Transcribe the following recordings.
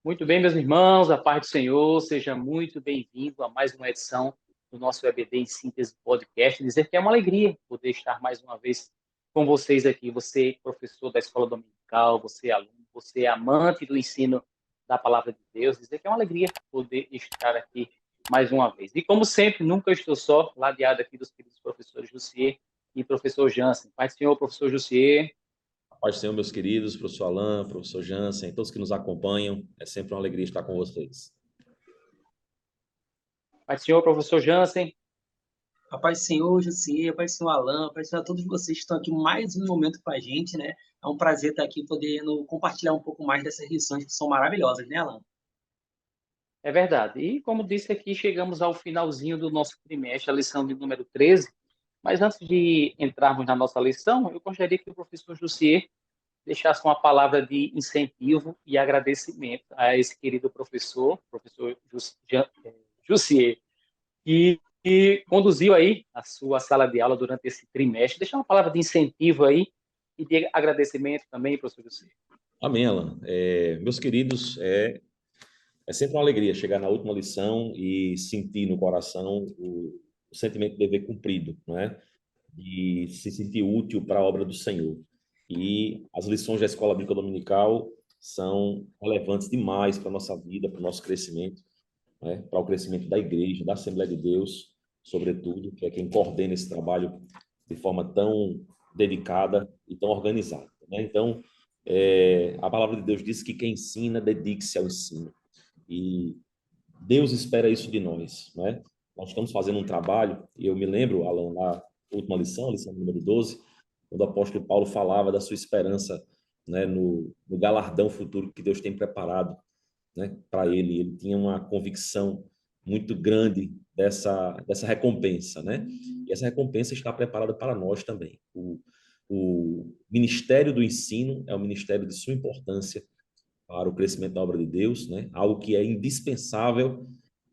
Muito bem, meus irmãos, a paz do Senhor, seja muito bem-vindo a mais uma edição do nosso EBD em Síntese Podcast. Dizer que é uma alegria poder estar mais uma vez com vocês aqui. Você, professor da escola dominical, você, aluno, você, amante do ensino da palavra de Deus. Dizer que é uma alegria poder estar aqui mais uma vez. E como sempre, nunca estou só, ladeado aqui dos queridos professores Jussier e professor Jansen. Paz do Senhor, professor Jussier. Paz do Senhor, meus queridos, professor Alain, professor Jansen, todos que nos acompanham. É sempre uma alegria estar com vocês. Paz do Senhor, professor Jansen. A paz do Senhor, Jussier, a paz do Senhor Alain, a paz do Senhor a todos vocês que estão aqui mais um momento com a gente, né? É um prazer estar aqui podendo compartilhar um pouco mais dessas lições que são maravilhosas, né, Alain? É verdade. E, como disse aqui, chegamos ao finalzinho do nosso trimestre, a lição de número 13. Mas antes de entrarmos na nossa lição, eu gostaria que o professor Jussier deixasse uma palavra de incentivo e agradecimento a esse querido professor Jussier, que conduziu aí a sua sala de aula durante esse trimestre. Deixar uma palavra de incentivo aí e de agradecimento também, professor Jussier. Amém, Alain. Meus queridos, é sempre uma alegria chegar na última lição e sentir no coração o sentimento de dever cumprido, não é? De se sentir útil para a obra do Senhor. E as lições da Escola Bíblica Dominical são relevantes demais para a nossa vida, para o nosso crescimento, né? Para o crescimento da igreja, da Assembleia de Deus, sobretudo, que é quem coordena esse trabalho de forma tão dedicada e tão organizada, né? Então, a palavra de Deus diz que quem ensina, dedique-se ao ensino. E Deus espera isso de nós, né? Nós estamos fazendo um trabalho, e eu me lembro, Alan, na última lição, a lição número 12, quando o apóstolo Paulo falava da sua esperança, né, no galardão futuro que Deus tem preparado, né, para ele. Ele tinha uma convicção muito grande dessa recompensa, né? E essa recompensa está preparada para nós também. O ministério do ensino é um ministério de suma importância para o crescimento da obra de Deus, né? Algo que é indispensável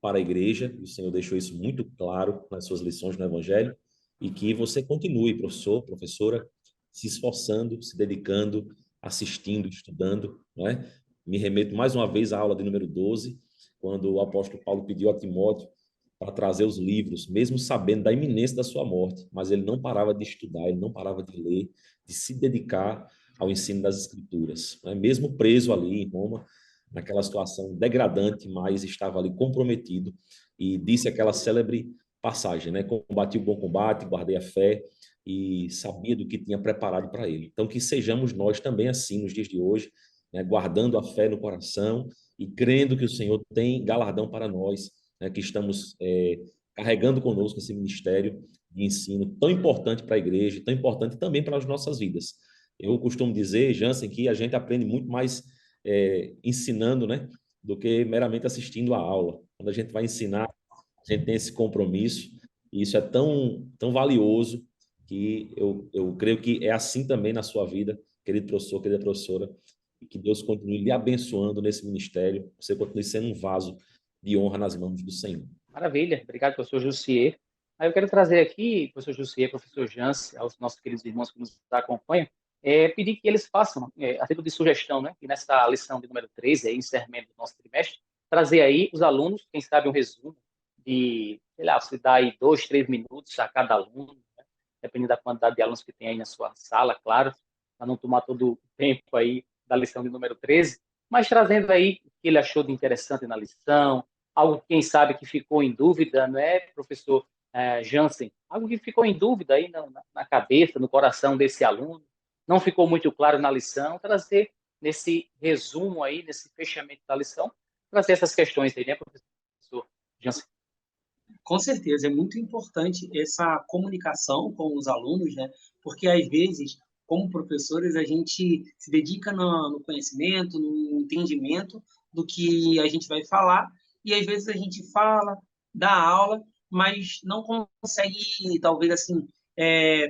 para a igreja, e o Senhor deixou isso muito claro nas suas lições no Evangelho, e que você continue, professor, professora, se esforçando, se dedicando, assistindo, estudando, né? Me remeto mais uma vez à aula de número 12, quando o apóstolo Paulo pediu a Timóteo para trazer os livros, mesmo sabendo da iminência da sua morte, mas ele não parava de estudar, ele não parava de ler, de se dedicar ao ensino das Escrituras, né? Mesmo preso ali em Roma, naquela situação degradante, mas estava ali comprometido e disse aquela célebre passagem, né? Combati o bom combate, guardei a fé e sabia do que tinha preparado para ele. Então, que sejamos nós também assim nos dias de hoje, né? Guardando a fé no coração e crendo que o Senhor tem galardão para nós, né? Que estamos carregando conosco esse ministério de ensino tão importante para a igreja, tão importante também para as nossas vidas. Eu costumo dizer, Jansen, que a gente aprende muito mais ensinando, né, do que meramente assistindo a aula. Quando a gente vai ensinar, a gente tem esse compromisso, e isso é tão valioso que eu creio que é assim também na sua vida, querido professor, querida professora, e que Deus continue lhe abençoando nesse ministério, você continue sendo um vaso de honra nas mãos do Senhor. Maravilha, obrigado, professor Jussier. Aí eu quero trazer aqui, professor Jussier, professor Jans, aos nossos queridos irmãos que nos acompanham, pedir que eles façam, a título de sugestão, né, que nessa lição de número 13, aí, encerramento do nosso trimestre, trazer aí os alunos, quem sabe um resumo de, sei lá, você dá aí 2, 3 minutos a cada aluno, né, dependendo da quantidade de alunos que tem aí na sua sala, claro, para não tomar todo o tempo aí da lição de número 13, mas trazendo aí o que ele achou de interessante na lição, algo, quem sabe, que ficou em dúvida, não é, professor Jansen? Algo que ficou em dúvida aí na cabeça, no coração desse aluno, não ficou muito claro na lição, trazer nesse resumo aí, nesse fechamento da lição, trazer essas questões aí, né, professor Jansen? Com certeza, é muito importante essa comunicação com os alunos, né? Porque às vezes, como professores, a gente se dedica no conhecimento, no entendimento do que a gente vai falar, e às vezes a gente fala, dá aula, mas não consegue, talvez assim,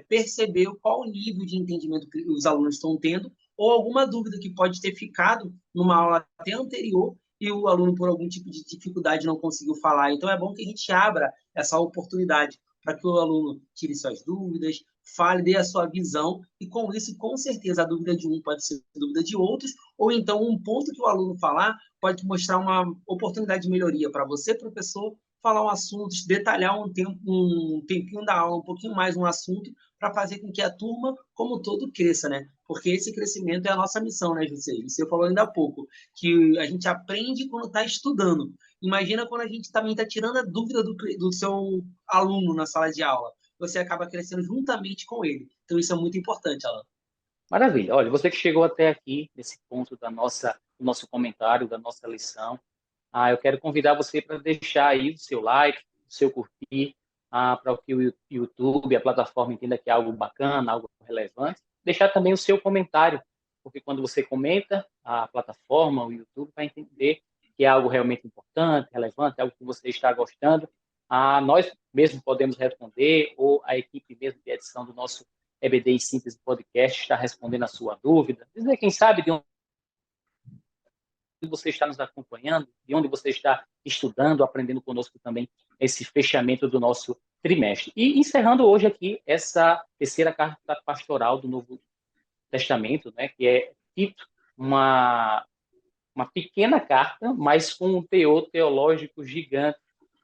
perceber qual o nível de entendimento que os alunos estão tendo, ou alguma dúvida que pode ter ficado numa aula até anterior e o aluno, por algum tipo de dificuldade, não conseguiu falar. Então, é bom que a gente abra essa oportunidade para que o aluno tire suas dúvidas, fale, dê a sua visão, e com isso, com certeza, a dúvida de um pode ser a dúvida de outros, ou então um ponto que o aluno falar pode mostrar uma oportunidade de melhoria para você, professor, falar um assunto, detalhar um tempinho da aula, um pouquinho mais um assunto, para fazer com que a turma, como um todo, cresça, né? Porque esse crescimento é a nossa missão, né, José? Você falou ainda há pouco, que a gente aprende quando está estudando. Imagina quando a gente também está tirando a dúvida do seu aluno na sala de aula. Você acaba crescendo juntamente com ele. Então, isso é muito importante, Alan. Maravilha. Olha, você que chegou até aqui, nesse ponto do nosso comentário, da nossa lição, eu quero convidar você para deixar aí o seu like, o seu curtir, para que o YouTube, a plataforma entenda que é algo bacana, algo relevante. Deixar também o seu comentário, porque quando você comenta, a plataforma, o YouTube, vai entender que é algo realmente importante, relevante, algo que você está gostando. Nós mesmo podemos responder, ou a equipe mesmo de edição do nosso EBD em Síntese Podcast está respondendo a sua dúvida. Dizer, quem sabe, de onde você está nos acompanhando, de onde você está estudando, aprendendo conosco também esse fechamento do nosso trimestre. E encerrando hoje aqui essa terceira carta pastoral do Novo Testamento, né, que é Tito, uma pequena carta, mas com um teor teológico gigante,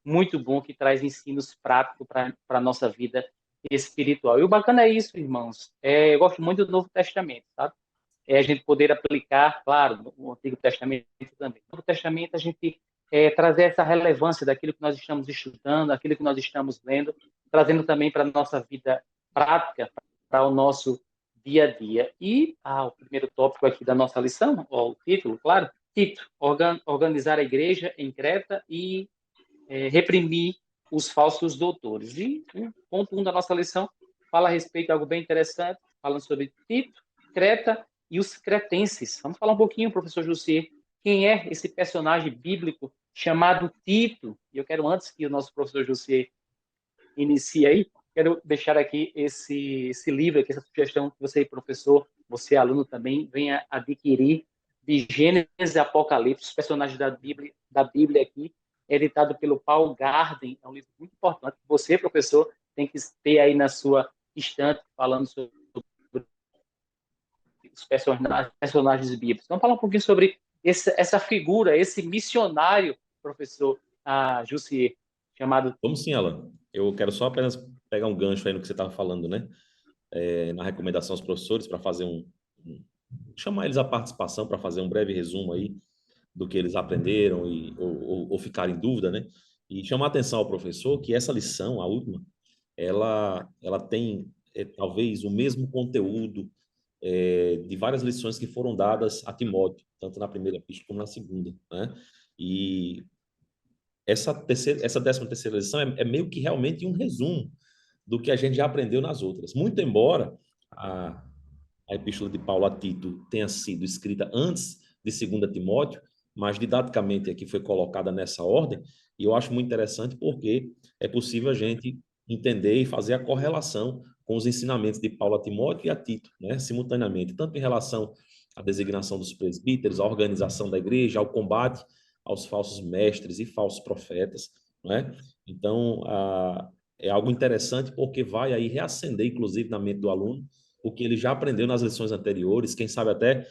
muito bom, que traz ensinos práticos para a nossa vida espiritual. E o bacana é isso, irmãos. Eu gosto muito do Novo Testamento, sabe? A gente poder aplicar, claro, no Antigo Testamento também. No Novo Testamento, a gente trazer essa relevância daquilo que nós estamos estudando, aquilo que nós estamos lendo, trazendo também para a nossa vida prática, para o nosso dia a dia. E o primeiro tópico aqui da nossa lição, o título, claro, Tito, organizar a igreja em Creta e reprimir os falsos doutores. E ponto 1 da nossa lição fala a respeito de algo bem interessante, falando sobre Tito, Creta e os cretenses. Vamos falar um pouquinho, professor Jussier, quem é esse personagem bíblico chamado Tito? E eu quero, antes que o nosso professor Jussier inicie aí, quero deixar aqui esse livro, aqui, essa sugestão que você, professor, você, aluno também, venha adquirir, de Gênesis e Apocalipse, os personagens da Bíblia aqui, editado pelo Paul Garden. É um livro muito importante. Você, professor, tem que ter aí na sua estante, falando sobre os personagens bíblicos. Vamos falar um pouquinho sobre essa figura, esse missionário, professor Jussier, chamado... Vamos sim, Alan. Eu quero só apenas pegar um gancho aí no que você estava falando, né? Na recomendação aos professores para fazer chamar eles à participação para fazer um breve resumo aí do que eles aprenderam ou ficar em dúvida, né? E chamar a atenção ao professor que essa lição, a última, ela tem talvez o mesmo conteúdo de várias lições que foram dadas a Timóteo, tanto na primeira epístola como na segunda, né? E essa 13ª lição é meio que realmente um resumo do que a gente já aprendeu nas outras. Muito embora a epístola de Paulo a Tito tenha sido escrita antes de 2 Timóteo, mas didaticamente aqui foi colocada nessa ordem, e eu acho muito interessante porque é possível a gente entender e fazer a correlação com os ensinamentos de Paulo a Timóteo e a Tito, né, simultaneamente, tanto em relação à designação dos presbíteros, à organização da igreja, ao combate aos falsos mestres e falsos profetas, né? Então, é algo interessante porque vai aí reacender, inclusive, na mente do aluno, o que ele já aprendeu nas lições anteriores, quem sabe até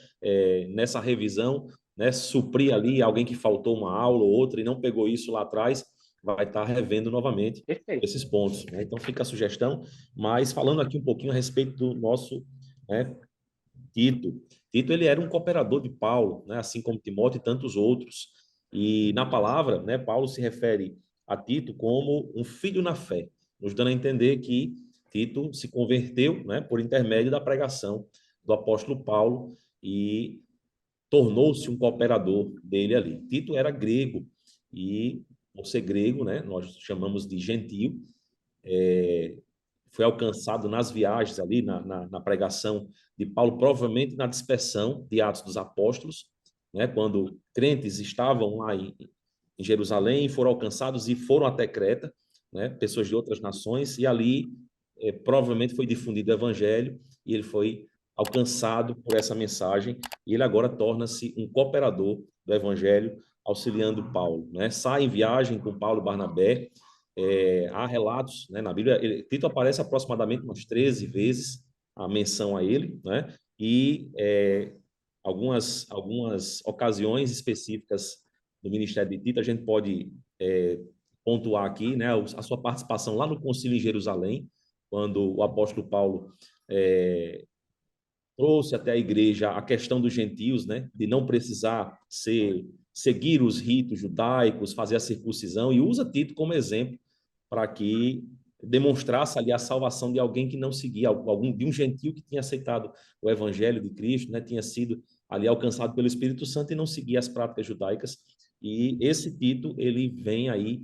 nessa revisão, né, suprir ali alguém que faltou uma aula ou outra e não pegou isso lá atrás, vai estar revendo novamente esses pontos, né? Então fica a sugestão, mas falando aqui um pouquinho a respeito do nosso, né, Tito. Tito, ele era um cooperador de Paulo, né, assim como Timóteo e tantos outros. E na palavra, né, Paulo se refere a Tito como um filho na fé, nos dando a entender que Tito se converteu, né, por intermédio da pregação do apóstolo Paulo e tornou-se um cooperador dele ali. Tito era grego e, por ser grego, né, nós chamamos de gentio, foi alcançado nas viagens ali, na pregação de Paulo, provavelmente na dispersão de Atos dos Apóstolos, né, quando crentes estavam lá em Jerusalém, foram alcançados e foram até Creta, né, pessoas de outras nações, e ali provavelmente foi difundido o evangelho, e ele foi alcançado por essa mensagem, e ele agora torna-se um cooperador do evangelho, auxiliando Paulo, né? Sai em viagem com Paulo e Barnabé, há relatos, né, na Bíblia, Tito aparece aproximadamente umas 13 vezes a menção a ele, né? E algumas ocasiões específicas do ministério de Tito, a gente pode pontuar aqui, né, a sua participação lá no Concílio em Jerusalém, quando o apóstolo Paulo trouxe até a igreja a questão dos gentios, né, de não precisar seguir os ritos judaicos, fazer a circuncisão, e usa Tito como exemplo para que demonstrasse ali a salvação de alguém que não seguia, de um gentio que tinha aceitado o evangelho de Cristo, né, tinha sido ali alcançado pelo Espírito Santo e não seguia as práticas judaicas. E esse Tito, ele vem aí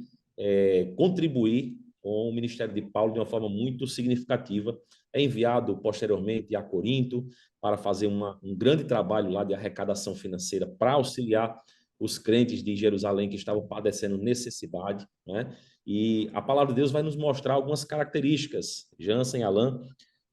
contribuir com o ministério de Paulo de uma forma muito significativa. É enviado posteriormente a Corinto para fazer um grande trabalho lá de arrecadação financeira para auxiliar os crentes de Jerusalém que estavam padecendo necessidade, né? E a palavra de Deus vai nos mostrar algumas características, Jansen, Alan,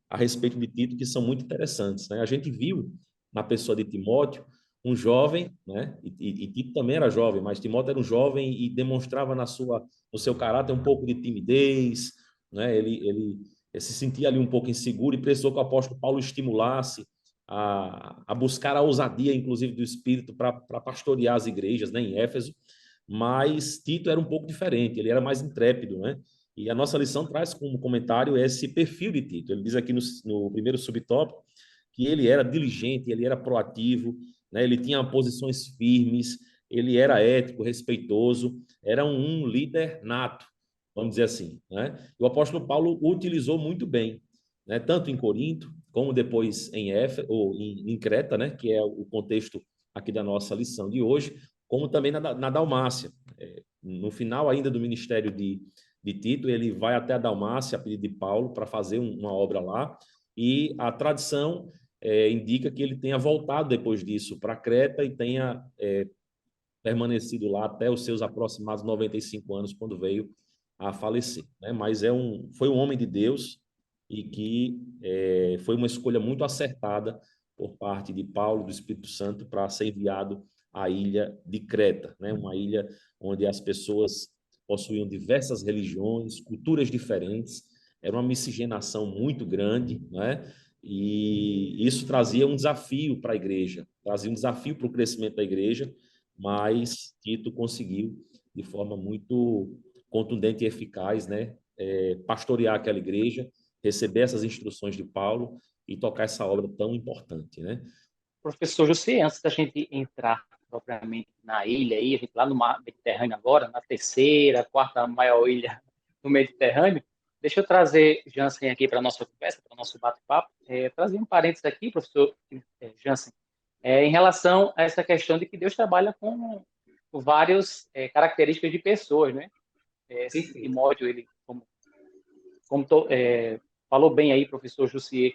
a respeito de Tito, que são muito interessantes, né? A gente viu na pessoa de Timóteo um jovem, né? E Tito também era jovem, mas Timóteo era um jovem e demonstrava no seu caráter um pouco de timidez, né? Ele se sentia ali um pouco inseguro e precisou que o apóstolo Paulo estimulasse a buscar a ousadia, inclusive, do Espírito para pastorear as igrejas, né, em Éfeso. Mas Tito era um pouco diferente, ele era mais intrépido, né? E a nossa lição traz como comentário esse perfil de Tito. Ele diz aqui no primeiro subtópico que ele era diligente, ele era proativo, né? Ele tinha posições firmes, ele era ético, respeitoso, era um líder nato, vamos dizer assim, né? E o apóstolo Paulo o utilizou muito bem, né? Tanto em Corinto, como depois em Creta, né? Que é o contexto aqui da nossa lição de hoje, como também na Dalmácia. No final ainda do ministério de Tito, ele vai até a Dalmácia, a pedido de Paulo, para fazer uma obra lá, e a tradição indica que ele tenha voltado depois disso para Creta e tenha permanecido lá até os seus aproximados 95 anos, quando veio a falecer, né? Mas foi um homem de Deus e que foi uma escolha muito acertada por parte de Paulo, do Espírito Santo, para ser enviado à ilha de Creta, né? Uma ilha onde as pessoas possuíam diversas religiões, culturas diferentes, era uma miscigenação muito grande, né? E isso trazia um desafio para a igreja, trazia um desafio para o crescimento da igreja, mas Tito conseguiu, de forma muito contundente e eficaz, né, pastorear aquela igreja, receber essas instruções de Paulo e tocar essa obra tão importante, né? Professor José, antes da gente entrar propriamente na ilha, aí, a gente lá no mar Mediterrâneo agora, na terceira, quarta maior ilha do Mediterrâneo, deixa eu trazer Jansen aqui para a nossa conversa, para o nosso bate-papo. Trazer um parênteses aqui, professor Jansen, em relação a essa questão de que Deus trabalha com várias características de pessoas, né? Timóteo, ele, falou bem aí, professor Jussier,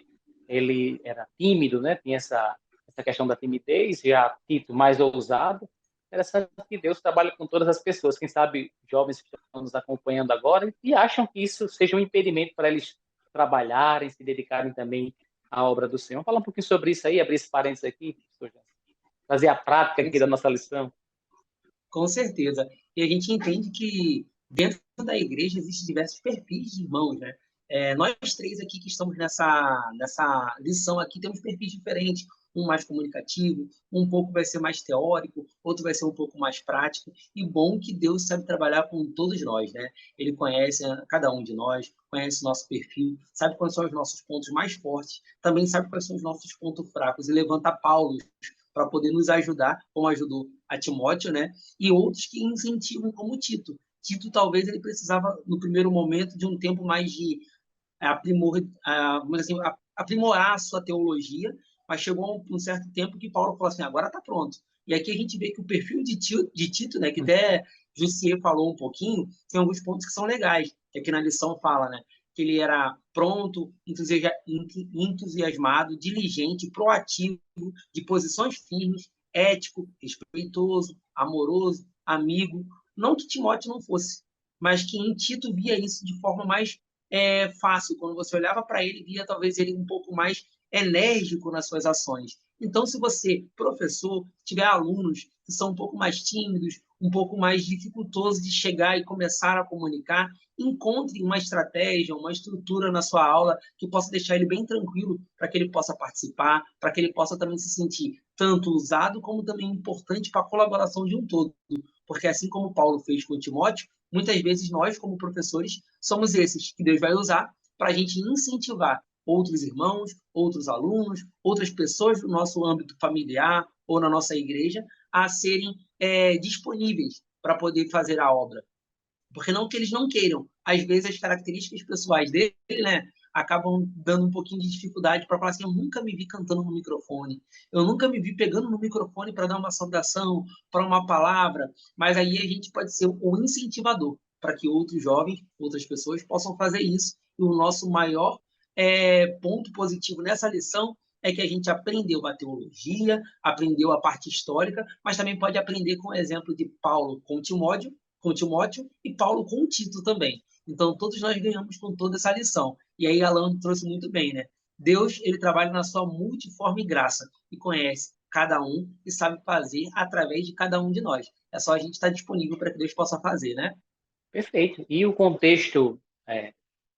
ele era tímido, né? Tinha essa questão da timidez, já Tito mais ousado. Interessante que Deus trabalha com todas as pessoas. Quem sabe jovens que estão nos acompanhando agora e acham que isso seja um impedimento para eles trabalharem, se dedicarem também à obra do Senhor. Fala um pouquinho sobre isso aí, abrir esse parênteses aqui, professor, fazer a prática aqui da nossa lição. Com certeza. E a gente entende que dentro da igreja existem diversos perfis de irmãos, né? Nós três aqui que estamos nessa lição aqui temos perfis diferentes. Um mais comunicativo, um pouco vai ser mais teórico, outro vai ser um pouco mais prático. E bom que Deus sabe trabalhar com todos nós, né? Ele conhece cada um de nós, conhece o nosso perfil, sabe quais são os nossos pontos mais fortes, também sabe quais são os nossos pontos fracos e levanta Paulo para poder nos ajudar, como ajudou a Timóteo, né? E outros que incentivam, como Tito. Tito, talvez, ele precisava, no primeiro momento, de um tempo mais de aprimorar a sua teologia, mas chegou um certo tempo que Paulo falou assim, agora está pronto. E aqui a gente vê que o perfil de Tito, né, que até Jussier falou um pouquinho, tem alguns pontos que são legais, que aqui na lição fala, né, que ele era pronto, entusiasmado, diligente, proativo, de posições firmes, ético, respeitoso, amoroso, amigo. Não que Timóteo não fosse, mas que em Tito via isso de forma mais fácil. Quando você olhava para ele, via talvez ele um pouco mais enérgico nas suas ações. Então, se você, professor, tiver alunos que são um pouco mais tímidos, um pouco mais dificultoso de chegar e começar a comunicar, encontre uma estratégia, uma estrutura na sua aula que possa deixar ele bem tranquilo para que ele possa participar, para que ele possa também se sentir tanto usado como também importante para a colaboração de um todo. Porque assim como Paulo fez com Timóteo, muitas vezes nós, como professores, somos esses que Deus vai usar para a gente incentivar outros irmãos, outros alunos, outras pessoas do nosso âmbito familiar ou na nossa igreja a serem disponíveis para poder fazer a obra. Porque não que eles não queiram, às vezes as características pessoais dele, né, acabam dando um pouquinho de dificuldade para falar assim, eu nunca me vi cantando no microfone, eu nunca me vi pegando no microfone para dar uma saudação, para uma palavra, mas aí a gente pode ser o incentivador para que outros jovens, outras pessoas possam fazer isso. E o nosso maior ponto positivo nessa lição é que a gente aprendeu a teologia, aprendeu a parte histórica, mas também pode aprender com o exemplo de Paulo com Timóteo e Paulo com Tito também. Então, todos nós ganhamos com toda essa lição. E aí, Alan trouxe muito bem, né? Deus, ele trabalha na sua multiforme graça e conhece cada um e sabe fazer através de cada um de nós. É só a gente estar disponível para que Deus possa fazer, né? Perfeito. E o contexto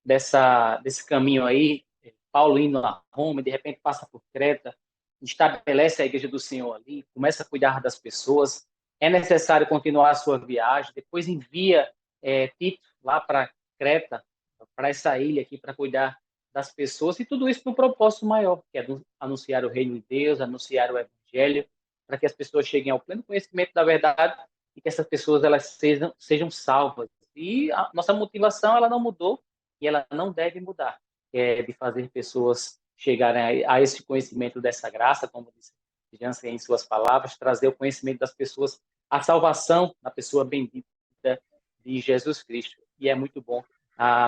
desse caminho aí, Paulo indo a Roma, de repente passa por Creta, estabelece a igreja do Senhor ali, começa a cuidar das pessoas. É necessário continuar a sua viagem, depois envia Tito lá para Creta, para essa ilha aqui, para cuidar das pessoas, e tudo isso para um propósito maior, que é anunciar o reino de Deus, anunciar o evangelho, para que as pessoas cheguem ao pleno conhecimento da verdade e que essas pessoas elas sejam salvas. E a nossa motivação ela não mudou e ela não deve mudar, é de fazer pessoas chegarem a esse conhecimento dessa graça, como disse Jansen em suas palavras, trazer o conhecimento das pessoas, a salvação na pessoa bendita de Jesus Cristo. E é muito bom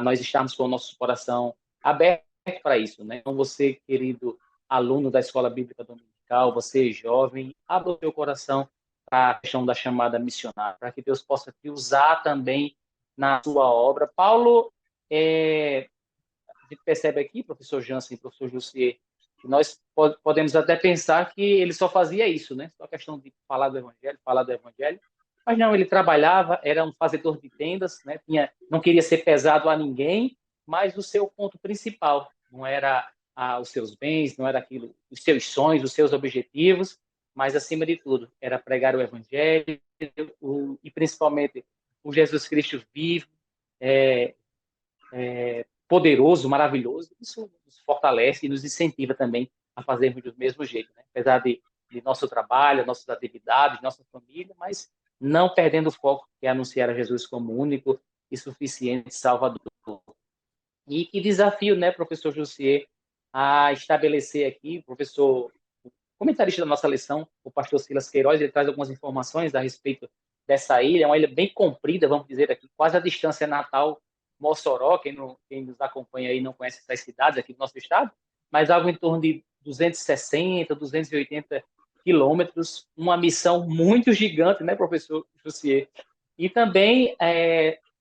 nós estarmos com o nosso coração aberto para isso, né? Então, você, querido aluno da Escola Bíblica Dominical, você jovem, abra o seu coração para a questão da chamada missionária, para que Deus possa te usar também na sua obra. Paulo, a gente percebe aqui, professor Jansen e professor Jussier, que nós podemos até pensar que ele só fazia isso, né? Só a questão de falar do evangelho, mas não, ele trabalhava, era um fazedor de tendas, né? Não queria ser pesado a ninguém, mas o seu ponto principal não era os seus bens, não era aquilo, os seus sonhos, os seus objetivos, mas acima de tudo era pregar o evangelho e principalmente o Jesus Cristo vivo, poderoso, maravilhoso. Isso nos fortalece e nos incentiva também a fazermos do mesmo jeito, né? Apesar de nosso trabalho, nossas atividades, nossa família, mas não perdendo o foco, que é anunciar a Jesus como único e suficiente Salvador. E que desafio, né, professor Jussier, a estabelecer aqui, professor, o comentarista da nossa lição, o pastor Silas Queiroz, ele traz algumas informações a respeito dessa ilha, é uma ilha bem comprida, vamos dizer aqui, quase a distância Natal, Mossoró, quem nos acompanha aí não conhece essas cidades aqui do nosso estado, mas algo em torno de 260, 280 quilômetros, uma missão muito gigante, né, professor Jussier? E também,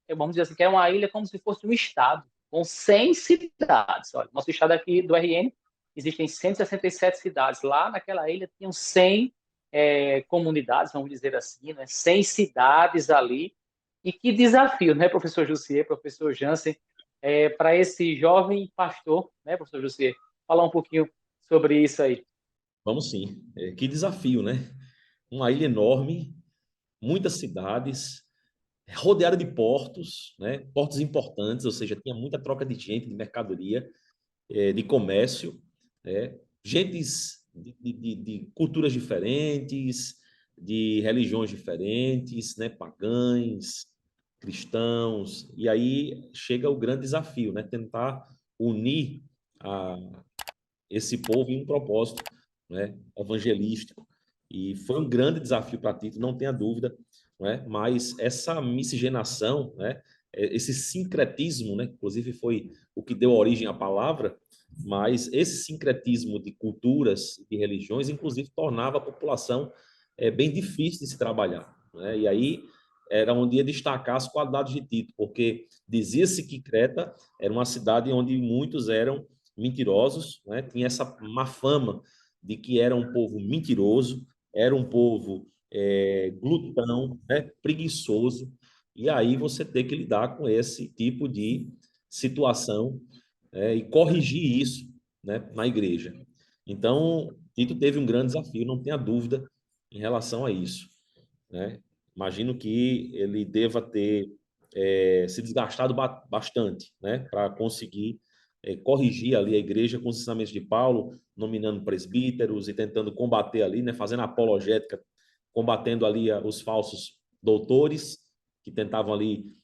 vamos dizer assim, que é uma ilha como se fosse um estado, com 100 cidades. Olha, nosso estado aqui do RN, existem 167 cidades. Lá naquela ilha tinham 100 comunidades, vamos dizer assim, né? 100 cidades ali. E que desafio, né, professor Jussier, professor Jansen, para esse jovem pastor, né, professor Jussier? Falar um pouquinho sobre isso aí. Vamos sim. Que desafio, né? Uma ilha enorme, muitas cidades, rodeada de portos, né? Portos importantes, ou seja, tinha muita troca de gente, de mercadoria, de comércio, né? Gentes de culturas diferentes, de religiões diferentes, né? Pagãs, cristãos, e aí chega o grande desafio, né? Tentar unir a, esse povo em um propósito, né? Evangelístico. E foi um grande desafio para Tito, não tenha dúvida, né? Mas essa miscigenação, né? Esse sincretismo, né? Inclusive foi o que deu origem à palavra, mas esse sincretismo de culturas, de religiões, inclusive tornava a população bem difícil de se trabalhar, né? E aí era onde ia destacar as qualidades de Tito, porque dizia-se que Creta era uma cidade onde muitos eram mentirosos, né? Tinha essa má fama de que era um povo mentiroso, era um povo glutão, né, preguiçoso, e aí você tem que lidar com esse tipo de situação, e corrigir isso, né, na igreja. Então, Tito teve um grande desafio, não tenha dúvida em relação a isso, né? Imagino que ele deva ter se desgastado bastante, né, para conseguir corrigir ali a igreja com os ensinamentos de Paulo, nominando presbíteros e tentando combater ali, né, fazendo apologética, combatendo ali os falsos doutores que tentavam ali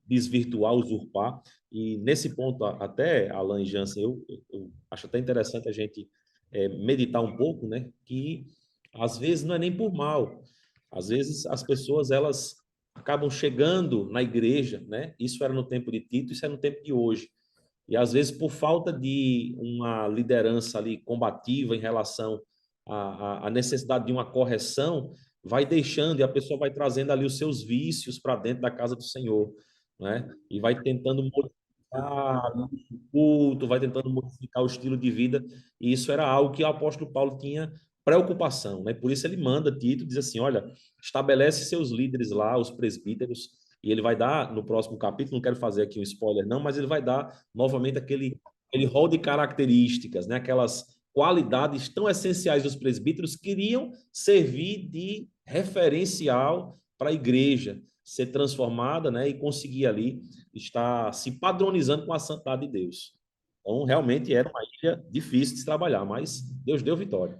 desvirtuar, usurpar. E nesse ponto, até, Alan e Jansen, eu acho até interessante a gente meditar um pouco, né, que às vezes não é nem por mal, às vezes as pessoas elas acabam chegando na igreja, né? Isso era no tempo de Tito, isso é no tempo de hoje. E às vezes por falta de uma liderança ali combativa em relação à necessidade de uma correção, vai deixando e a pessoa vai trazendo ali os seus vícios para dentro da casa do Senhor, né? E vai tentando modificar o culto, vai tentando modificar o estilo de vida, e isso era algo que o apóstolo Paulo tinha preocupação, né? Por isso ele manda Tito, diz assim, olha, estabelece seus líderes lá, os presbíteros, e ele vai dar no próximo capítulo, não quero fazer aqui um spoiler não, mas ele vai dar novamente aquele rol de características, né? Aquelas qualidades tão essenciais dos presbíteros que iriam servir de referencial para a igreja ser transformada, né? E conseguir ali estar se padronizando com a santidade de Deus. Então, realmente era uma ilha difícil de se trabalhar, mas Deus deu vitória.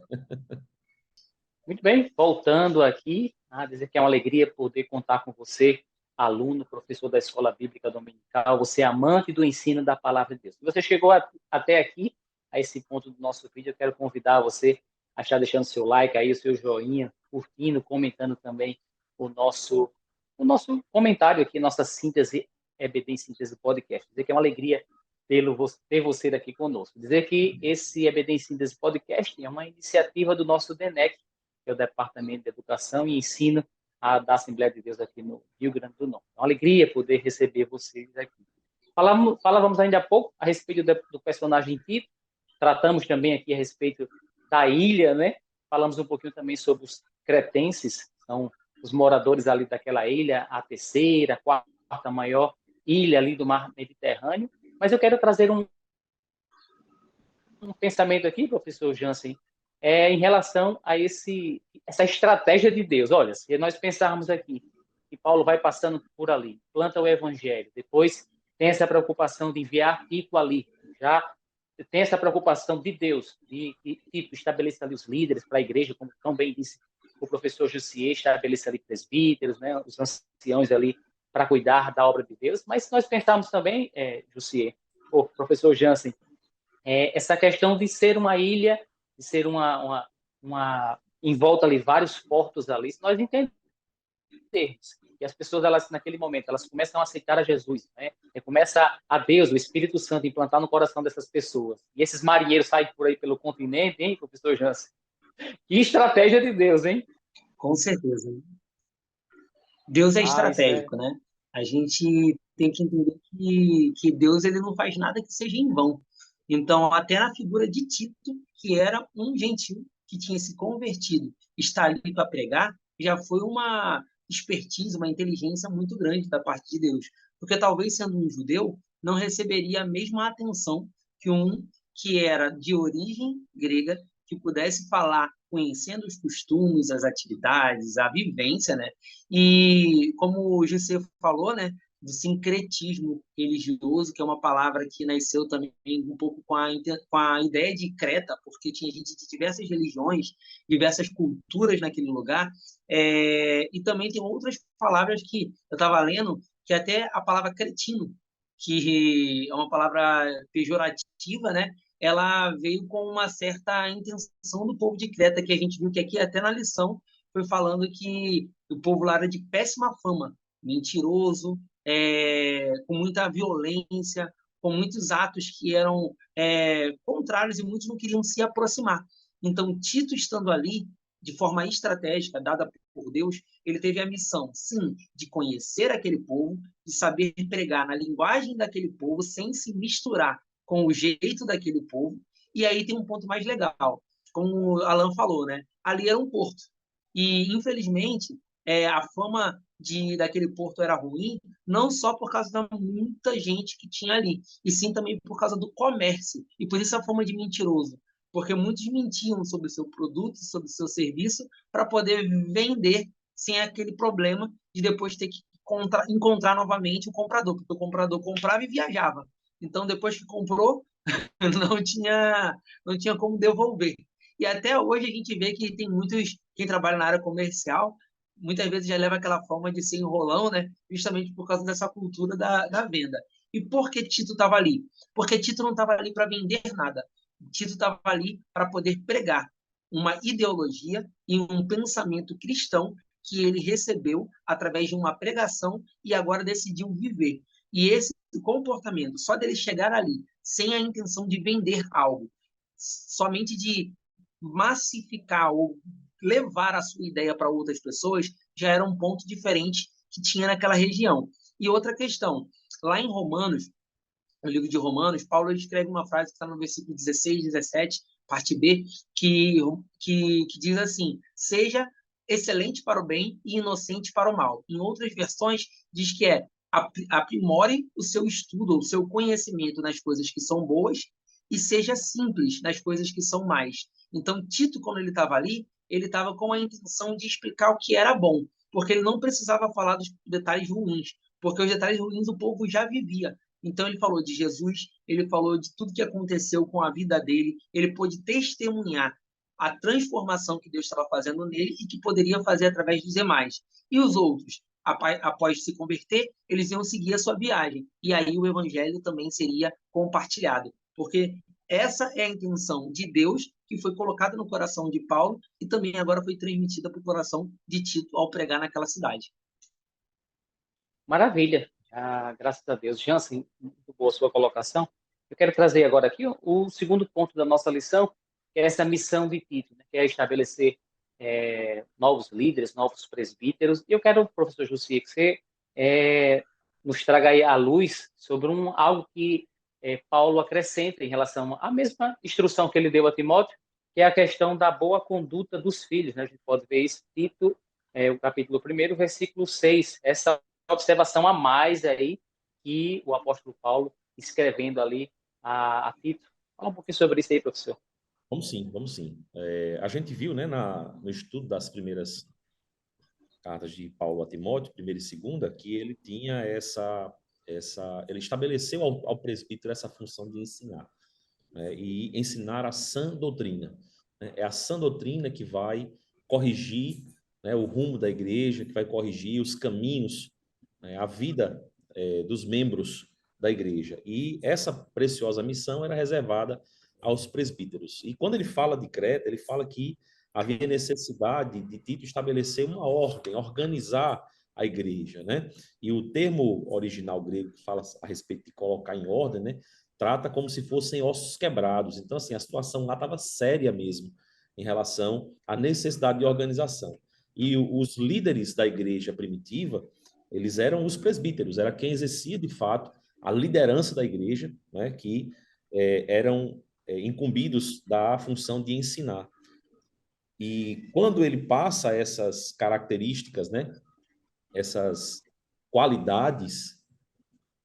Muito bem, voltando aqui, a dizer que é uma alegria poder contar com você, aluno, professor da Escola Bíblica Dominical, você é amante do ensino da Palavra de Deus. Se você chegou até aqui, a esse ponto do nosso vídeo, eu quero convidar você a estar deixando seu like aí, o seu joinha, curtindo, comentando também o nosso comentário aqui, nossa síntese, EBD em Síntese Podcast. Dizer que é uma alegria ter você aqui conosco. Dizer que esse EBD em Síntese Podcast é uma iniciativa do nosso DENEC, que é o Departamento de Educação e Ensino da Assembleia de Deus aqui no Rio Grande do Norte. É uma alegria poder receber vocês aqui. Falávamos ainda há pouco a respeito do personagem Tito, tratamos também aqui a respeito da ilha, né? Falamos um pouquinho também sobre os cretenses, são os moradores ali daquela ilha, a terceira, quarta maior ilha ali do mar Mediterrâneo. Mas eu quero trazer um pensamento aqui, professor Jansen, em relação a essa estratégia de Deus. Olha, se nós pensarmos aqui que Paulo vai passando por ali, planta o evangelho, depois tem essa preocupação de enviar Tito ali, já tem essa preocupação de Deus, de Tito estabeleça ali os líderes para a igreja, como tão bem disse o professor Jussier, estabeleça ali presbíteros, né, os anciãos ali para cuidar da obra de Deus. Mas se nós pensarmos também, Jussier, o professor Jansen, essa questão de ser uma ilha, de ser em volta ali, vários portos ali, se nós entendermos que as pessoas, elas, naquele momento, elas começam a aceitar a Jesus, né? E começa a Deus, o Espírito Santo, implantar no coração dessas pessoas. E esses marinheiros saem por aí pelo continente, hein, professor Jansen? Que estratégia de Deus, hein? Com certeza. Deus é Isso é... estratégico, né? A gente tem que entender que Deus ele não faz nada que seja em vão. Então, até na figura de Tito, que era um gentil que tinha se convertido, estar ali para pregar, já foi uma expertise, uma inteligência muito grande da parte de Deus. Porque talvez sendo um judeu, não receberia a mesma atenção que um que era de origem grega, que pudesse falar conhecendo os costumes, as atividades, a vivência, né? E como o José falou, né, do sincretismo religioso, que é uma palavra que nasceu também um pouco com a ideia de Creta, porque tinha gente de diversas religiões, diversas culturas naquele lugar, e também tem outras palavras que eu estava lendo, que até a palavra cretino, que é uma palavra pejorativa, né? Ela veio com uma certa intenção do povo de Creta, que a gente viu que aqui até na lição foi falando que o povo lá era de péssima fama, mentiroso, com muita violência, com muitos atos que eram contrários e muitos não queriam se aproximar. Então, Tito estando ali, de forma estratégica, dada por Deus, ele teve a missão, sim, de conhecer aquele povo, de saber pregar na linguagem daquele povo, sem se misturar com o jeito daquele povo. E aí tem um ponto mais legal, como o Alan falou, né? Ali era um porto. E, infelizmente, a fama daquele porto era ruim, não só por causa da muita gente que tinha ali, e sim também por causa do comércio. E por isso a fama de mentiroso, porque muitos mentiam sobre o seu produto, sobre o seu serviço, para poder vender sem aquele problema de depois ter que encontrar novamente o comprador, porque o comprador comprava e viajava. Então, depois que comprou, não tinha como devolver. E até hoje a gente vê que tem muitos, quem trabalha na área comercial, muitas vezes já leva aquela forma de ser enrolão, né? Justamente por causa dessa cultura da venda. E por que Tito estava ali? Porque Tito não estava ali para vender nada. Tito estava ali para poder pregar uma ideologia e um pensamento cristão que ele recebeu através de uma pregação e agora decidiu viver. E esse comportamento, só dele chegar ali, sem a intenção de vender algo, somente de massificar ou levar a sua ideia para outras pessoas, já era um ponto diferente que tinha naquela região. E outra questão, lá em Romanos, no livro de Romanos, Paulo escreve uma frase que está no versículo 16, 17, parte B, que diz assim: seja excelente para o bem e inocente para o mal. Em outras versões, diz que aprimore o seu estudo, o seu conhecimento nas coisas que são boas e seja simples nas coisas que são mais. Então, Tito, quando ele estava ali, ele estava com a intenção de explicar o que era bom, porque ele não precisava falar dos detalhes ruins, porque os detalhes ruins o povo já vivia. Então, ele falou de Jesus, ele falou de tudo que aconteceu com a vida dele, ele pôde testemunhar a transformação que Deus estava fazendo nele e que poderia fazer através dos demais. E os outros, após se converter, eles iam seguir a sua viagem. E aí o evangelho também seria compartilhado. Porque essa é a intenção de Deus que foi colocada no coração de Paulo e também agora foi transmitida para o coração de Tito ao pregar naquela cidade. Maravilha. Graças a Deus. Jansen, muito boa a sua colocação. Eu quero trazer agora aqui o segundo ponto da nossa lição, que é essa missão de Tito, né, que é estabelecer novos líderes, novos presbíteros. E eu quero, professor Jussi, que você nos traga aí a luz sobre algo que Paulo acrescenta em relação à mesma instrução que ele deu a Timóteo, que é a questão da boa conduta dos filhos. Né? A gente pode ver isso, Tito, o capítulo 1, versículo 6. Essa observação a mais aí que o apóstolo Paulo escrevendo ali a Tito. Fala um pouquinho sobre isso aí, professor. Vamos sim, vamos sim. A gente viu, né, no estudo das primeiras cartas de Paulo a Timóteo, primeira e segunda, que ele tinha ele estabeleceu ao presbítero essa função de ensinar, né, e ensinar a sã doutrina. Né? É a sã doutrina que vai corrigir, né, o rumo da igreja, que vai corrigir os caminhos, né, a vida dos membros da igreja. E essa preciosa missão era reservada aos presbíteros. E quando ele fala de Creta, ele fala que havia necessidade de Tito estabelecer uma ordem, organizar a igreja, né? E o termo original grego que fala a respeito de colocar em ordem, né, trata como se fossem ossos quebrados. Então, assim, a situação lá estava séria mesmo em relação à necessidade de organização. E os líderes da igreja primitiva, eles eram os presbíteros, era quem exercia, de fato, a liderança da igreja, né, que eram incumbidos da função de ensinar. E quando ele passa essas características, né, essas qualidades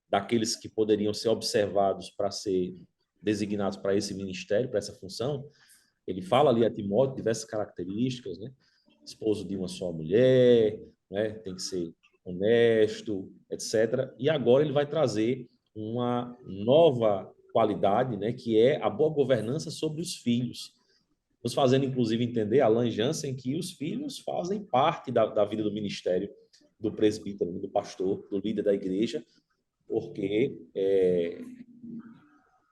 daqueles que poderiam ser observados para ser designados para esse ministério, para essa função, ele fala ali a Timóteo diversas características, né? Esposo de uma só mulher, né? Tem que ser honesto, etc. E agora ele vai trazer uma nova qualidade, né? Que é a boa governança sobre os filhos. Nos fazendo, inclusive, entender, Alan Jansen, que os filhos fazem parte da vida do ministério do presbítero, do pastor, do líder da igreja, porque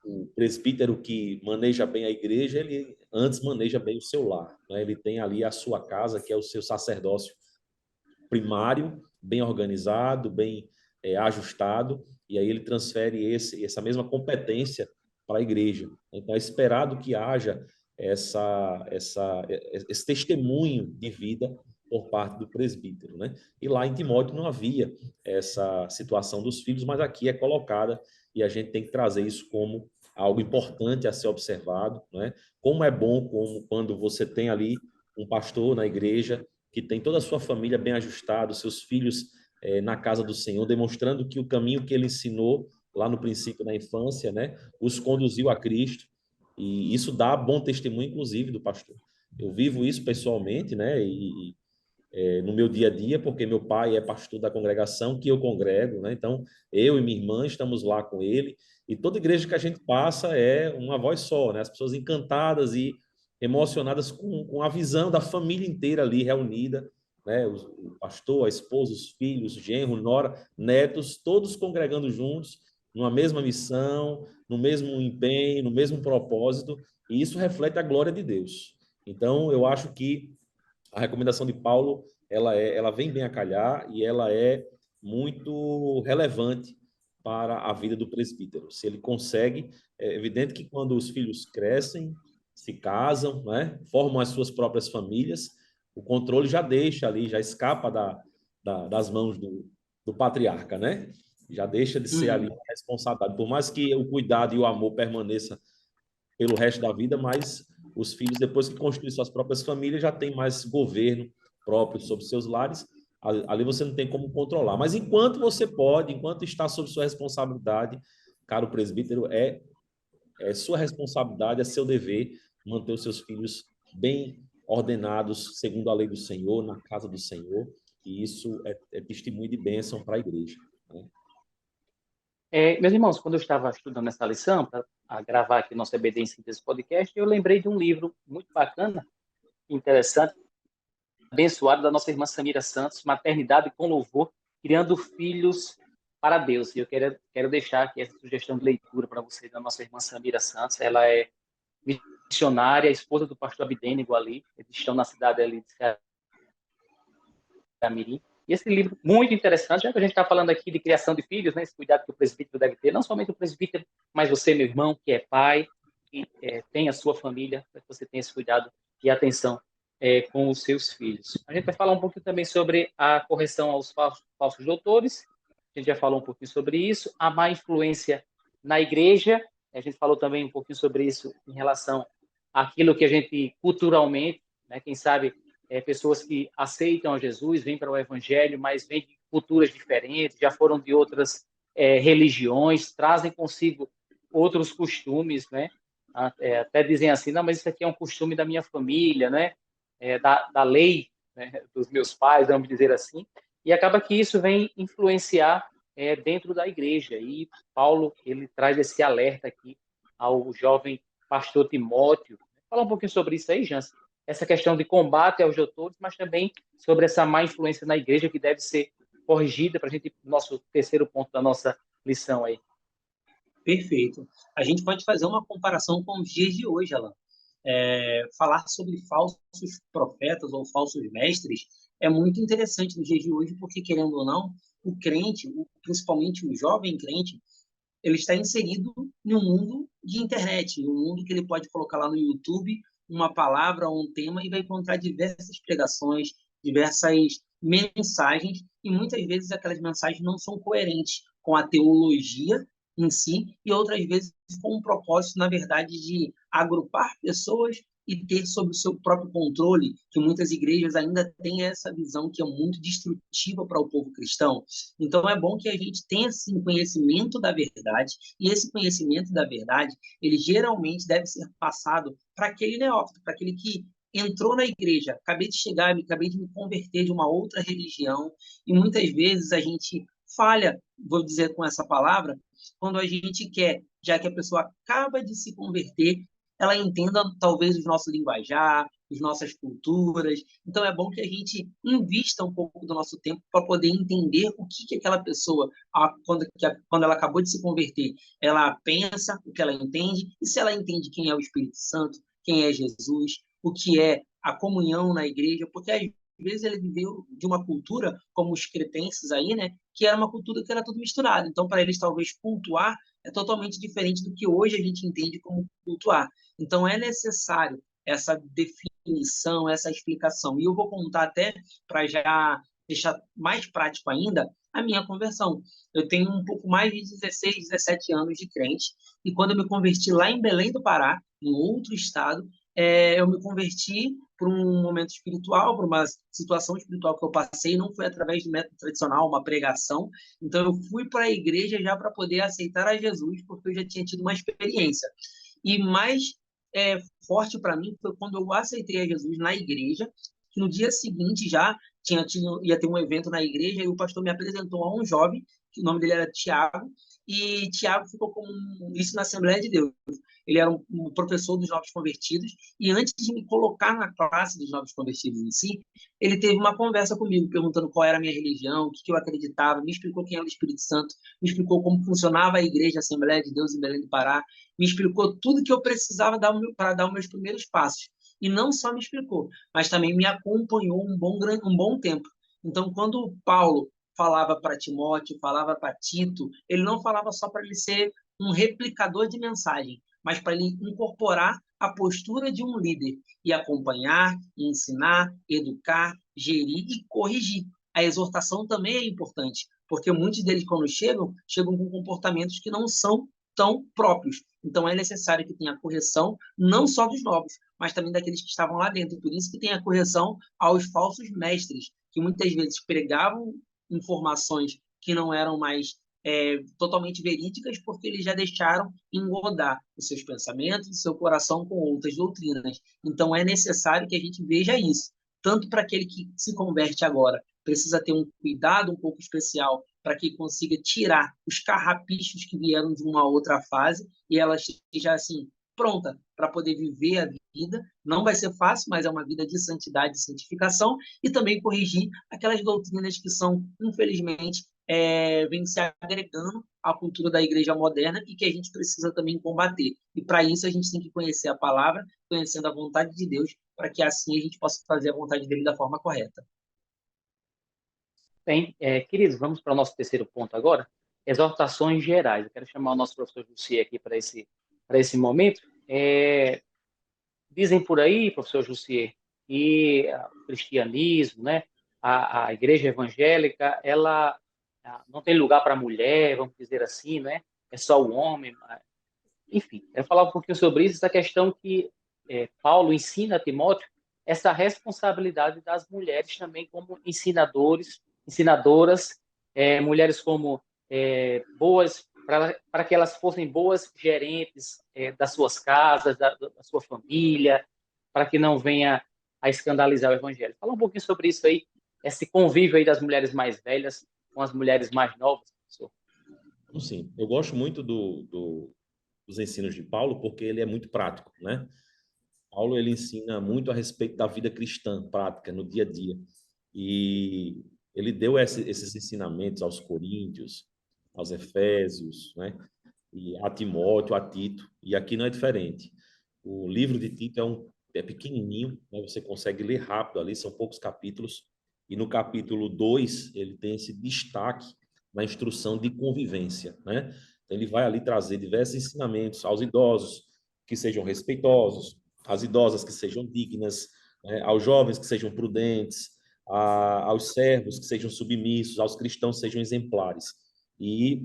o presbítero que maneja bem a igreja, ele antes maneja bem o seu lar. Né? Ele tem ali a sua casa, que é o seu sacerdócio primário, bem organizado, bem ajustado, e aí ele transfere essa mesma competência para a igreja. Então, é esperado que haja esse testemunho de vida por parte do presbítero, né? E lá em Timóteo não havia essa situação dos filhos, mas aqui é colocada e a gente tem que trazer isso como algo importante a ser observado, né? Como é bom quando você tem ali um pastor na igreja que tem toda a sua família bem ajustada, seus filhos na casa do Senhor, demonstrando que o caminho que ele ensinou lá no princípio, na infância, né, os conduziu a Cristo, e isso dá bom testemunho, inclusive, do pastor. Eu vivo isso pessoalmente, né, no meu dia a dia, porque meu pai é pastor da congregação que eu congrego, né, então eu e minha irmã estamos lá com ele, e toda igreja que a gente passa é uma voz só, né, as pessoas encantadas e emocionadas com a visão da família inteira ali reunida, né, o pastor, a esposa, os filhos, genro, nora, netos, todos congregando juntos, numa mesma missão, no mesmo empenho, no mesmo propósito, e isso reflete a glória de Deus. Então, eu acho que a recomendação de Paulo, ela vem bem a calhar e ela é muito relevante para a vida do presbítero. Se ele consegue, é evidente que quando os filhos crescem, se casam, né, formam as suas próprias famílias, o controle já deixa ali, já escapa das mãos do patriarca, né? Já deixa de ser ali Uhum. uma responsabilidade. Por mais que o cuidado e o amor permaneça pelo resto da vida, mas os filhos, depois que construem suas próprias famílias, já têm mais governo próprio sobre seus lares. Ali você não tem como controlar. Mas enquanto você pode, enquanto está sob sua responsabilidade, caro presbítero, é sua responsabilidade, é seu dever manter os seus filhos bem ordenados, segundo a lei do Senhor, na casa do Senhor, e isso é testemunho de bênção para a igreja, né? Meus irmãos, quando eu estava estudando essa lição, para gravar aqui nosso EBD em Síntese Podcast, eu lembrei de um livro muito bacana, interessante, abençoado, da nossa irmã Samira Santos, Maternidade com Louvor, Criando Filhos para Deus. E eu quero deixar aqui essa sugestão de leitura para vocês, da nossa irmã Samira Santos. Ela é missionária, esposa do pastor Abdênigo ali, eles estão na cidade ali de Mirim. E esse livro, muito interessante, já que a gente está falando aqui de criação de filhos, né, esse cuidado que o presbítero deve ter, não somente o presbítero, mas você, meu irmão, que é pai, que tem a sua família, para que você tenha esse cuidado e atenção com os seus filhos. A gente vai falar um pouquinho também sobre a correção aos falsos doutores, a gente já falou um pouquinho sobre isso, a má influência na igreja, a gente falou também um pouquinho sobre isso em relação àquilo que a gente culturalmente, né, quem sabe pessoas que aceitam a Jesus, vêm para o Evangelho, mas vêm de culturas diferentes, já foram de outras religiões, trazem consigo outros costumes, né? Até dizem assim, não, mas isso aqui é um costume da minha família, né? Da lei, né? Dos meus pais, vamos dizer assim, e acaba que isso vem influenciar dentro da igreja. E Paulo, ele traz esse alerta aqui ao jovem pastor Timóteo. Fala um pouquinho sobre isso aí, Jansen, essa questão de combate aos doutores, mas também sobre essa má influência na igreja que deve ser corrigida para a gente, nosso terceiro ponto da nossa lição aí. Perfeito. A gente pode fazer uma comparação com os dias de hoje, Alan. Falar sobre falsos profetas ou falsos mestres é muito interessante nos dias de hoje, porque, querendo ou não, o crente, principalmente o jovem crente, ele está inserido em um mundo de internet, em um mundo que ele pode colocar lá no YouTube uma palavra ou um tema e vai encontrar diversas pregações, diversas mensagens, e muitas vezes aquelas mensagens não são coerentes com a teologia em si, e outras vezes com um propósito, na verdade, de agrupar pessoas e ter sob o seu próprio controle, que muitas igrejas ainda têm essa visão que é muito destrutiva para o povo cristão. Então, é bom que a gente tenha, sim, conhecimento da verdade, e esse conhecimento da verdade, ele geralmente deve ser passado para aquele neófito, para aquele que entrou na igreja, acabei de chegar, acabei de me converter de uma outra religião, e muitas vezes a gente falha, vou dizer com essa palavra, quando a gente quer, já que a pessoa acaba de se converter, ela entenda talvez o nosso linguajar, as nossas culturas. Então, é bom que a gente invista um pouco do nosso tempo para poder entender o que aquela pessoa, quando ela acabou de se converter, ela pensa, o que ela entende, e se ela entende quem é o Espírito Santo, quem é Jesus, o que é a comunhão na igreja, porque às vezes ele viveu de uma cultura, como os cretenses aí, né, que era uma cultura que era tudo misturado. Então, para eles, talvez, cultuar é totalmente diferente do que hoje a gente entende como cultuar. Então, é necessário essa definição, essa explicação. E eu vou contar até, para já deixar mais prático ainda, a minha conversão. Eu tenho um pouco mais de 16, 17 anos de crente, e quando eu me converti lá em Belém do Pará, em outro estado, eu me converti por um momento espiritual, por uma situação espiritual que eu passei, não foi através do método tradicional, uma pregação. Então, eu fui para a igreja já para poder aceitar a Jesus, porque eu já tinha tido uma experiência. E mais forte para mim foi quando eu aceitei a Jesus na igreja, que no dia seguinte já ia ter um evento na igreja e o pastor me apresentou a um jovem, que o nome dele era Tiago, e Tiago ficou como isso na Assembleia de Deus. Ele era um professor dos novos convertidos, e antes de me colocar na classe dos novos convertidos em si, ele teve uma conversa comigo, perguntando qual era a minha religião, o que eu acreditava, me explicou quem era o Espírito Santo, me explicou como funcionava a igreja, a Assembleia de Deus em Belém do Pará, me explicou tudo que eu precisava para dar os meus primeiros passos. E não só me explicou, mas também me acompanhou um bom tempo. Então, quando Paulo falava para Timóteo, falava para Tito, ele não falava só para ele ser um replicador de mensagem, mas para ele incorporar a postura de um líder e acompanhar, ensinar, educar, gerir e corrigir. A exortação também é importante, porque muitos deles, quando chegam com comportamentos que não são tão próprios. Então, é necessário que tenha a correção, não só dos novos, mas também daqueles que estavam lá dentro. Por isso que tem a correção aos falsos mestres, que muitas vezes pregavam informações que não eram mais totalmente verídicas, porque eles já deixaram engodar os seus pensamentos, o seu coração com outras doutrinas. Então, é necessário que a gente veja isso, tanto para aquele que se converte agora, precisa ter um cuidado um pouco especial para que consiga tirar os carrapichos que vieram de uma outra fase e ela esteja assim pronta para poder viver a vida. Não vai ser fácil, mas é uma vida de santidade e santificação, e também corrigir aquelas doutrinas que são, infelizmente, vêm se agregando à cultura da igreja moderna e que a gente precisa também combater. E para isso a gente tem que conhecer a palavra, conhecendo a vontade de Deus, para que assim a gente possa fazer a vontade dele da forma correta. Bem, queridos, vamos para o nosso terceiro ponto agora, exortações gerais. Eu quero chamar o nosso professor Jussier aqui para esse momento. Dizem por aí, professor Jussier, que o cristianismo, né, a igreja evangélica, ela não tem lugar para a mulher, vamos dizer assim, né? É só o homem. Enfim, eu quero falar um pouquinho sobre isso, essa questão que Paulo ensina a Timóteo, essa responsabilidade das mulheres também como ensinadoras, mulheres como boas, para que elas fossem boas gerentes das suas casas, da sua família, para que não venha a escandalizar o evangelho. Fala um pouquinho sobre isso aí, esse convívio aí das mulheres mais velhas com as mulheres mais novas, professor. Sim, eu gosto muito dos ensinos de Paulo porque ele é muito prático, né? Paulo ele ensina muito a respeito da vida cristã prática no dia a dia. E ele deu esses ensinamentos aos Coríntios, aos Efésios, né? E a Timóteo, a Tito. E aqui não é diferente. O livro de Tito é pequenininho, né? Você consegue ler rápido ali, são poucos capítulos. E no capítulo 2, ele tem esse destaque na instrução de convivência, né? Então, ele vai ali trazer diversos ensinamentos aos idosos que sejam respeitosos, às idosas que sejam dignas, né? Aos jovens que sejam prudentes, aos servos que sejam submissos, aos cristãos que sejam exemplares. E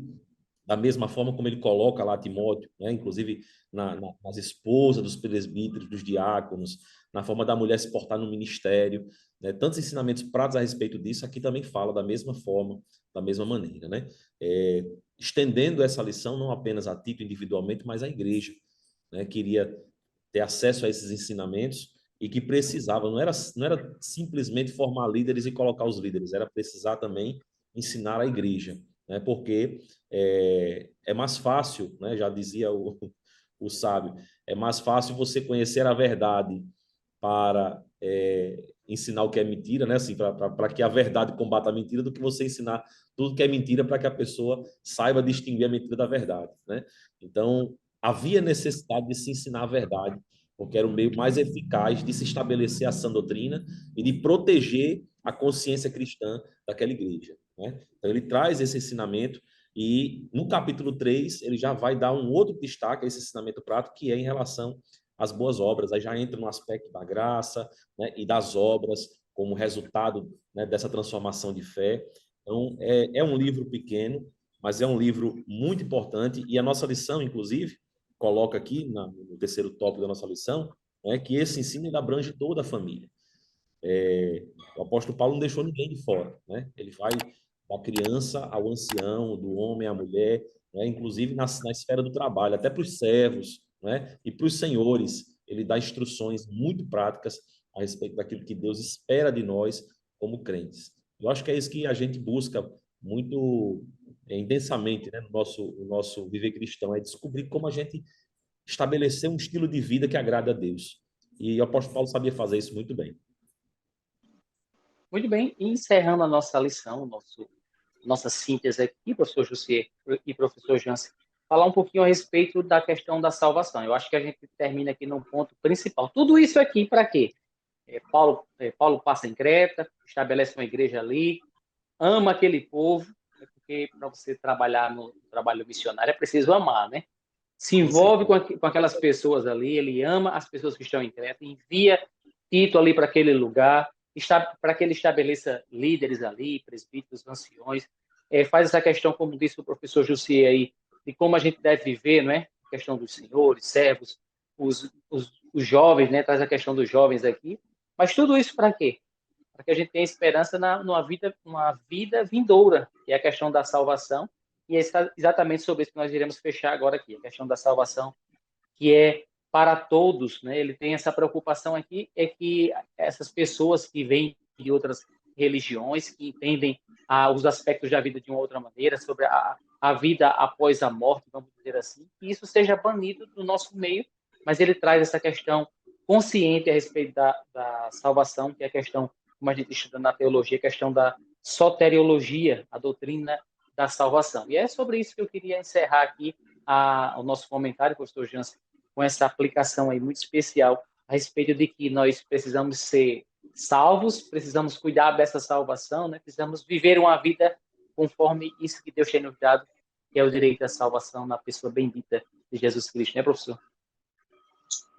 da mesma forma como ele coloca lá Timóteo, né? Inclusive nas esposas dos presbíteros, dos diáconos, na forma da mulher se portar no ministério, né? Tantos ensinamentos práticos a respeito disso, aqui também fala da mesma forma, da mesma maneira, né? Estendendo essa lição não apenas a Tito individualmente, mas à igreja, né? Queria ter acesso a esses ensinamentos e que precisava, não era simplesmente formar líderes e colocar os líderes, era precisar também ensinar a igreja, né? Porque é mais fácil, né? Já dizia o sábio, é mais fácil você conhecer a verdade para ensinar o que é mentira, né? Assim, para que a verdade combata a mentira, do que você ensinar tudo que é mentira para que a pessoa saiba distinguir a mentira da verdade, né? Então, havia necessidade de se ensinar a verdade, porque era o meio mais eficaz de se estabelecer a sã doutrina e de proteger a consciência cristã daquela igreja, né? Então, ele traz esse ensinamento e no capítulo 3 ele já vai dar um outro destaque a esse ensinamento prático, que é em relação às boas obras. Aí já entra no aspecto da graça, né, e das obras como resultado, né, dessa transformação de fé. Então, é um livro pequeno, mas é um livro muito importante, e a nossa lição, inclusive, coloca aqui no terceiro tópico da nossa lição, né? Que esse ensino ele abrange toda a família. O apóstolo Paulo não deixou ninguém de fora, né? Ele vai da criança ao ancião, do homem à mulher, né? Inclusive na esfera do trabalho, até para os servos, né? E para os senhores, ele dá instruções muito práticas a respeito daquilo que Deus espera de nós como crentes. Eu acho que é isso que a gente busca muito intensamente, né? No nosso viver cristão, é descobrir como a gente estabelecer um estilo de vida que agrada a Deus. E o apóstolo Paulo sabia fazer isso muito bem. Muito bem, e encerrando a nossa lição, nossa síntese aqui, professor Jussier e professor Jansen, falar um pouquinho a respeito da questão da salvação. Eu acho que a gente termina aqui no ponto principal. Tudo isso aqui para quê? Paulo passa em Creta, estabelece uma igreja ali, ama aquele povo, né, porque para você trabalhar no trabalho missionário é preciso amar, né? Se Com envolve certeza. com aquelas pessoas ali, ele ama as pessoas que estão em Creta, envia Tito ali para aquele lugar, para que ele estabeleça líderes ali, presbíteros, anciões, faz essa questão, como disse o professor Jussier aí, de como a gente deve viver, não é? A questão dos senhores, servos, os jovens, né? Traz a questão dos jovens aqui. Mas tudo isso para quê? Para que a gente tenha esperança numa vida vindoura, que é a questão da salvação. E é exatamente sobre isso que nós iremos fechar agora aqui, a questão da salvação, que é para todos, né? Ele tem essa preocupação aqui, é que essas pessoas que vêm de outras religiões, que entendem os aspectos da vida de uma outra maneira, sobre a vida após a morte, vamos dizer assim, que isso seja banido do nosso meio, mas ele traz essa questão consciente a respeito da salvação, que é a questão, como a gente estuda na teologia, a questão da soteriologia, a doutrina da salvação. E é sobre isso que eu queria encerrar aqui o nosso comentário, professor Jansen, com essa aplicação aí muito especial a respeito de que nós precisamos ser salvos, precisamos cuidar dessa salvação, né? Precisamos viver uma vida conforme isso que Deus tem nos dado, que é o direito à salvação na pessoa bendita de Jesus Cristo, né, professor?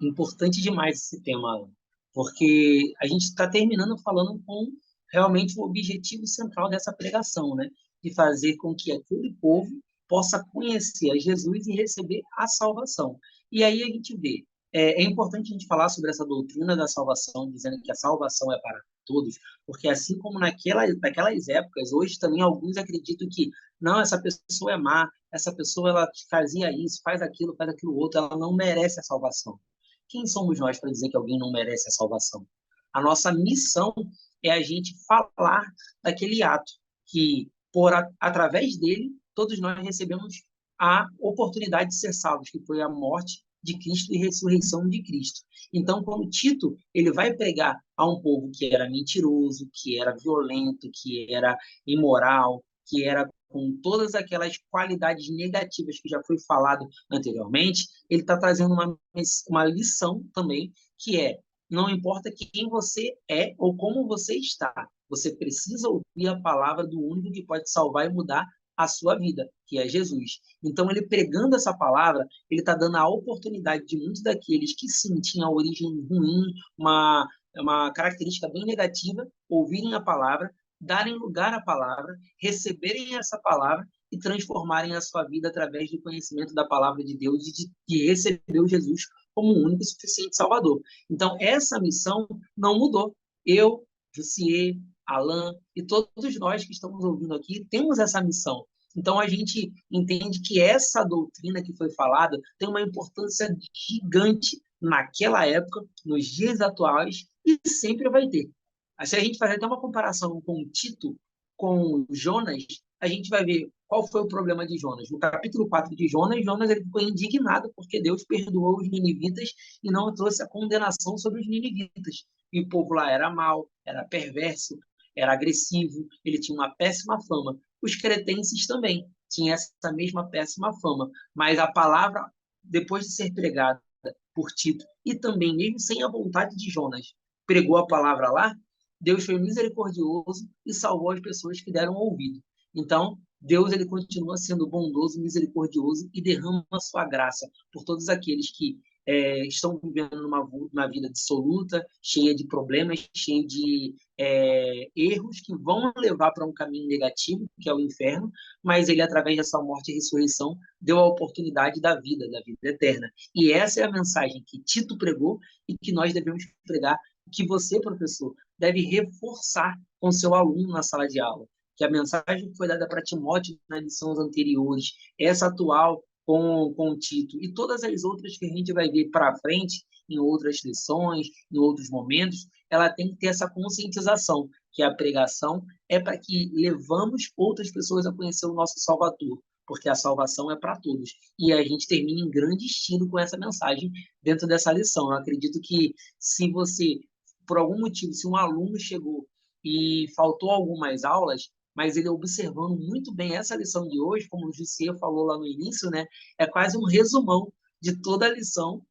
Importante demais esse tema, Alan, porque a gente está terminando falando com realmente o objetivo central dessa pregação, né? De fazer com que aquele povo possa conhecer a Jesus e receber a salvação. E aí a gente vê, é importante a gente falar sobre essa doutrina da salvação, dizendo que a salvação é para todos, porque assim como naquelas épocas, hoje também alguns acreditam que não, essa pessoa é má, essa pessoa ela fazia isso, faz aquilo outro, ela não merece a salvação. Quem somos nós para dizer que alguém não merece a salvação? A nossa missão é a gente falar daquele ato que, através dele, todos nós recebemos a oportunidade de ser salvos, que foi a morte de Cristo e ressurreição de Cristo. Então, quando Tito ele vai pregar a um povo que era mentiroso, que era violento, que era imoral, que era com todas aquelas qualidades negativas que já foi falado anteriormente, ele está trazendo uma lição também, que é, não importa quem você é ou como você está, você precisa ouvir a palavra do único que pode salvar e mudar a sua vida, que é Jesus. Então, ele pregando essa palavra, ele está dando a oportunidade de muitos daqueles que sim, tinham a origem ruim, uma característica bem negativa, ouvirem a palavra, darem lugar à palavra, receberem essa palavra e transformarem a sua vida através do conhecimento da palavra de Deus e de receber o Jesus como o único e suficiente Salvador. Então, essa missão não mudou. Eu, Jussier, Alan e todos nós que estamos ouvindo aqui temos essa missão. Então, a gente entende que essa doutrina que foi falada tem uma importância gigante naquela época, nos dias atuais, e sempre vai ter. Se a gente fazer até uma comparação com Tito, com Jonas, a gente vai ver qual foi o problema de Jonas. No capítulo 4 de Jonas, Jonas ele ficou indignado porque Deus perdoou os ninivitas e não trouxe a condenação sobre os ninivitas. E o povo lá era mau, era perverso, era agressivo, ele tinha uma péssima fama. Os cretenses também tinham essa mesma péssima fama. Mas a palavra, depois de ser pregada por Tito, e também mesmo sem a vontade de Jonas, pregou a palavra lá, Deus foi misericordioso e salvou as pessoas que deram ouvido. Então, Deus ele continua sendo bondoso, misericordioso e derrama a sua graça por todos aqueles que estão vivendo uma vida dissoluta, cheia de problemas, cheia de erros que vão levar para um caminho negativo, que é o inferno, mas ele, através dessa morte e ressurreição, deu a oportunidade da vida eterna. E essa é a mensagem que Tito pregou e que nós devemos pregar, que você, professor, deve reforçar com seu aluno na sala de aula. Que a mensagem que foi dada para Timóteo nas lições anteriores, essa atual com o Tito e todas as outras que a gente vai ver para frente, em outras lições, em outros momentos, ela tem que ter essa conscientização, que a pregação é para que levamos outras pessoas a conhecer o nosso Salvador, porque a salvação é para todos. E a gente termina em grande estilo com essa mensagem dentro dessa lição. Eu acredito que se você, por algum motivo, se um aluno chegou e faltou algumas aulas, mas ele observando muito bem essa lição de hoje, como o Jussier falou lá no início, né, é quase um resumão de toda a lição,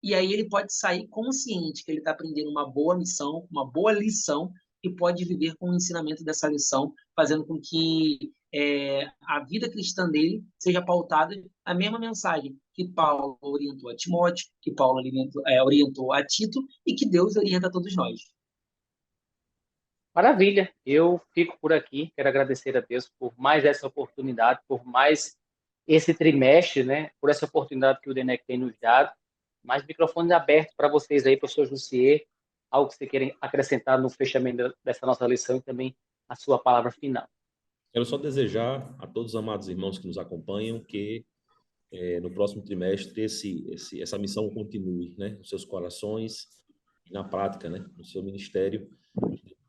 e aí ele pode sair consciente que ele está aprendendo uma boa missão, uma boa lição, e pode viver com o ensinamento dessa lição, fazendo com que a vida cristã dele seja pautada na mesma mensagem que Paulo orientou a Timóteo, que Paulo orientou a Tito, e que Deus orienta a todos nós. Maravilha, eu fico por aqui, quero agradecer a Deus por mais essa oportunidade, por mais esse trimestre, né, por essa oportunidade que o DENEC tem nos dado, mais microfones abertos para vocês aí, professor Jussier, algo que você querem acrescentar no fechamento dessa nossa lição e também a sua palavra final. Quero só desejar a todos os amados irmãos que nos acompanham que no próximo trimestre essa missão continue, né, nos seus corações e na prática, né, no seu ministério,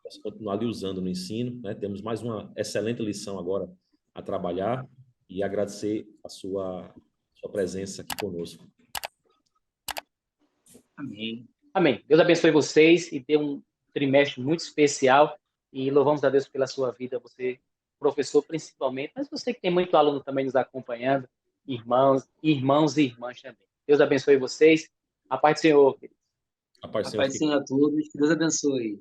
possa continuar ali usando no ensino, né? Temos mais uma excelente lição agora a trabalhar e agradecer a sua presença aqui conosco. Amém. Amém. Deus abençoe vocês e dê um trimestre muito especial e louvamos a Deus pela sua vida, você, professor principalmente, mas você que tem muito aluno também nos acompanhando, irmãos e irmãs também. Deus abençoe vocês. A paz do Senhor, queridos. A paz A paz do Senhor a todos. Que Deus abençoe.